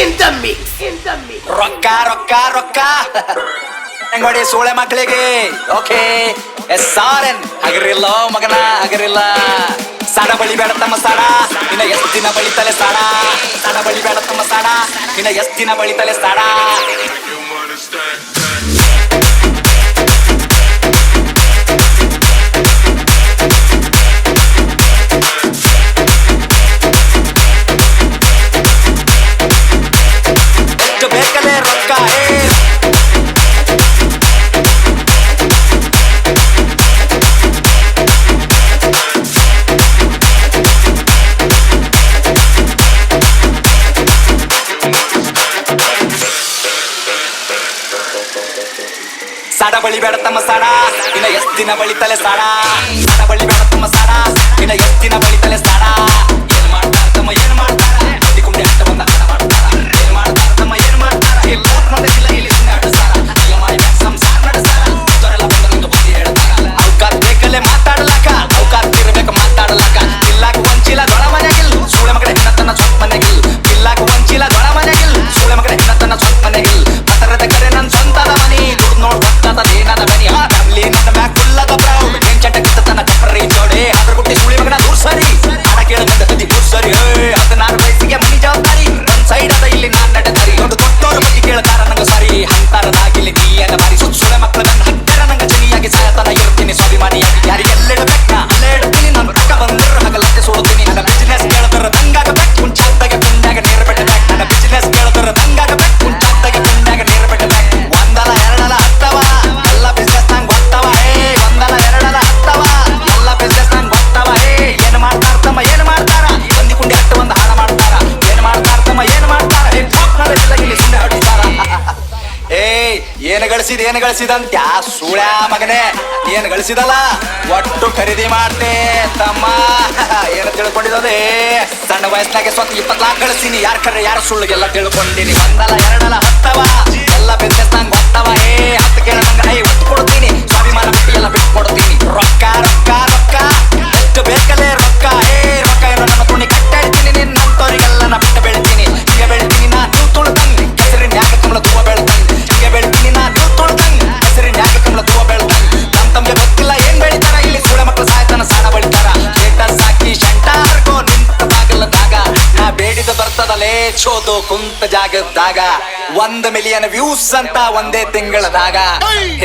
in the mix. ರೊಕ್ಕ ರೊಕ್ಕ ರೊಕ್ಕ ನೋಡಿ ಸೂಳೆ ಮಕ್ಕಳಿಗೆ ಓಕೆ ಸಾರನ್ ಹಗರಿಲ್ಲ ಮಗನ ಹಗರಿಲ್ಲ ಸಾಡ ಬಳಿ ಬೇಡ ತಮ್ಮ ಸಾಡ ಇನ್ನ ಎಷ್ಟು ದಿನ ಬಳಿತಲೆ ಸಾಡ ಸಾಡ ಬಳಿ ಬೇಡ ತಮ್ಮ ಸಾಡ ಇನ್ನ ಎಷ್ಟು ದಿನ ಬಳಿತಲೆ ಸಾಡ ಎಷ್ಟು ಬೇಕಲೇ ರೊಕ್ಕ ಸಾಡ ಬಳಿ ಬೇಡ ತಮ್ಮ ಸಾಡ ಇನ್ನ ಎಷ್ಟು ದಿನ ಬಳಿತಲೆ ಸಾಡ ಸಾಡ ಬಳಿ ಬೇಡ ತಮ್ಮ ಸಾಡ ಇನ್ನ ಎಷ್ಟು ದಿನ ಬಳಿತಲೆ ಸಾಡ ಏನ್ ಮಾಡ್ತಾರ ತಮ್ಮ ಏನ್ ಮಾಡ್ತಾರ ಕುಂಡಿ ಅಷ್ಟ ಬಂದ ಹಣ ಮಾಡ್ತಾರ ಏನ್ ಮಾಡ್ತಾರ ತಮ್ಮ ಏನ್ ಮಾಡ್ತಾರ ಇಲ್ಲ ಇಲ್ಲ ಇಲ್ಲಿ ನಡೆಸಾರ ಸಂಸಾರ ನಡೆಸಾರ ಇವರೆಲ್ಲ ಬಂದ ನಿಂಗೆ ಬುದ್ಧಿ ಹೇಳ್ತಾರ ಅವಕಾಶ ಬೇಕಲ್ಲೇ ಮಾತಾಡ್ಲಾಕ ಅವಕಾಶ ಇರ್ಬೇಕು ಮಾತಾಡ್ಲಾಕ ಇಲ್ಲಾಕ ಒಂಚಿಲ ದೊಳ ಮನೆಗಿಲ್ ಸೂಳೆ ಮಗಳ ಹೆಣ್ಣ ತನ್ನ ಸ್ವಂತ ಮನೆಗಿಲ್ ಇಲ್ಲಾಕ ಒಂಚಿಲ ದೊಳ ಮನೆಗಿಲ್ ಸೂಳೆ ಮಗಳ ಹೆಣ್ಣ ತನ್ನ ಸ್ವಂತ ಮನೆಗಿಲ್ ಪತರದ ಕರೆ ನನ್ ಸ್ವಂತದ ಮನಿ ದುಡ್ಡು ನೋಡ್ ಏನದ ಬನಿ ಫ್ಯಾಮಿಲಿ ನನ್ನ ಮ್ಯಾಗ ಫುಲ್ಲದ ಪ್ರೌಡ್ ಏನ್ ಚಟಕಿತ್ತ ತನ್ನ ಕಪ್ಪರಿ ಜೋಡೆ ಅದ್ರ ಗುಟ್ಟಿ ಸುಳಿ ಮಗನ ದೂರ್ ಸರಿ ಹಣ ಕೇಳದಂತ ಕದಿ ದೂರ್ ಸರಿ 16 ವಯಸ್ಸಿಗೆ ಮನಿ ಜವಾಬ್ದಾರಿ ಒಂದ್ ಸೈಡ್ ಅದ ಇಲ್ಲಿ ನಾನ್ ನಡೆದಾರಿ ಒಂದು ಕೊಟ್ಟೋರ ಬಗ್ಗೆ ಕೇಳ್ತಾರ ನಂಗ ಸಾರಿ ಅಂತಾರದಾಗಿಲ್ಲಿ ನೀ ಏನ ಬಾರಿ ಸುಳೆ ಮಕ್ಕಳ ನನ್ನ ಹತ್ತಿರ ನಂಗ ಜನಿಯಾಗಿ ಸಾಯತನ ಇರ್ತೀನಿ ಸ್ವಾಭಿಮಾನಿಯಾಗಿ ಯಾರಿಗೆಲ್ಲಿಡಬೇಕು ನಾ ಅಲ್ಲೇ ಇಡ್ತೀನಿ ನಾನು ರೊಕ್ಕ ಬಂದಿರ ಹಗಲತ್ತೆ ಸೋಡ್ತೀನಿ ನನ್ನ ಬಿಸಿನೆಸ್ ಕೇಳ್ತಾರ ನಂಗಾಗಬೇಕು ಕುಂಚಾಗ್ದಾಗ ಕುಂಡಾಗ ನೀರು ಬಿಟ್ಟಬೇಕು ನನ್ನ ಬಿಸಿನೆಸ್ ಕೇಳ್ತಾರ ನಂಗಾಗಬೇಕು ಕುಂಚಾಗ್ದಾಗ ಕುಂಡಾಗ ನೀರು ಬಿಟ್ಟಬೇಕು ಒಂದಲ್ಲ ಎರಡಲ್ಲ ಹತ್ತವ ಎಲ್ಲ ಬಿಸ್ನೆಸ್ ನಂಗೆ ಗೊತ್ತವ ಒಂದಲ್ಲ ಎರಡಲ್ಲ ಹತ್ತವ ಎಲ್ಲ ಬಿಸ್ನೆಸ್ ನಂಗೆ ಗೊತ್ತವ ಏನ್ ಮಾಡ್ತಾರ ತಮ್ಮ ಏನ್ ಮಾಡ್ತಾರ ಒಂದಿ ಕುಂಡಿ ಹತ್ತು ಒಂದು ಹಾಳ ಮಾಡ್ತಾರ ಏನ್ ಮಾಡ್ತಾರ ತಮ್ಮ ಏನ್ ಮಾಡ್ತಾರ ಇಲ್ಲ ಇಲ್ಲಿ ಸುಮ್ಮನೆ ಹೊಡಿತಾರ ಏನು ಗಳಿಸಿದ ಅಂತ ಸೂಳ್ಯಾ ಮಗನೇ ಏನ್ ಗಳಿಸಿದಲ್ಲ ಒಟ್ಟು ಖರೀದಿ ಮಾಡ್ತೆ ತಮ್ಮ ಏನು ತಿಳ್ಕೊಂಡಿರೋದೇ ಸಣ್ಣ ವಯಸ್ಸಿನಾಗೆ ಸ್ವಂತ 20 ಲಕ್ಷ ಗಳಿಸಿನಿ ಯಾರ ಕರ್ರೆ ಯಾರ ಸುಳ್ಳಿಗೆಲ್ಲ ತಿಳ್ಕೊಂಡಿನಿ ಒಂದಲ್ಲ ಎರಡಲ್ಲ ಹತ್ತವ ಎಲ್ಲ ಬಿಸ್ನೆಸ್ ನಂಗೆ ಗೊತ್ತವ ಹತ್ತು ಕೇಳ ನಂಗೆ ಒತ್ತು ಕೊಡ್ತೀನಿ ಸ್ವಾಭಿಮಾನ ಬಿಟ್ಟು ಎಲ್ಲ ಬಿಟ್ಟು ಕೊಡ್ತೀನಿ ರೊಕ್ಕ ರೊಕ್ಕ ರೊಕ್ಕ ಎಷ್ಟು ಬೇಕಲೇ ರೊಕ್ಕ ರೊಕ್ಕ ಏನೋ ನನ್ನ ತುಣಿ ಕಟ್ಟಾಡ್ತೀನಿ ನಿನ್ನಂತವ್ರಿಗೆಲ್ಲ ನಾ ಬಿಟ್ಟು ಬೆಳಿತೀನಿ ಹಿಂಗೆ ಬೆಳಿತೀನಿ ನಾ ನೀವು ತುಳ್ದಂಗ್ ಹೆಸರಿನ ಯಾಕೆ ಕಮಲ ತೂವ ಬೆಳ್ದಂಗ್ ಹಿಂಗೆ ಬೆಳಿತೀನಿ ನಾ ನೀವು ತುಳ್ದಂಗ್ ಹೆಸರಿನ ಯಾಕೆ ಕಮಲ ತೂವ ಬೆಳ್ದಂಗ್ ತಮ್ಗೆ ಗೊತ್ತಿಲ್ಲ ಏನ್ ಬೆಳಿತಾರ ಇಲ್ಲಿ ಸೂಳೆ ಮಕ್ಕಳು ಸಾಯ್ತಾನ ಸಾಣ ಬಳಿತಾರ ಸ್ಟೇಟಸ್ ಹಾಕಿ ಶಂಟಾರ್ಗೋ ನಿಂತ ಬಾಗಲದಾಗ ನಾ ಬೇಡಿದ ಬರ್ತದಲೇ ಚೋದು ಕುಂತ ಜಾಗದಾಗ 1 ಮಿಲಿಯನ್ ವ್ಯೂಸ್ ಅಂತ ಒಂದೇ ತಿಂಗಳದಾಗ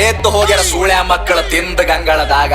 ಎದ್ದು ಹೋಗ್ಯಾರ ಸೂಳ್ಯ ಮಕ್ಕಳ ತಿಂದ ಗಂಗಳದಾಗ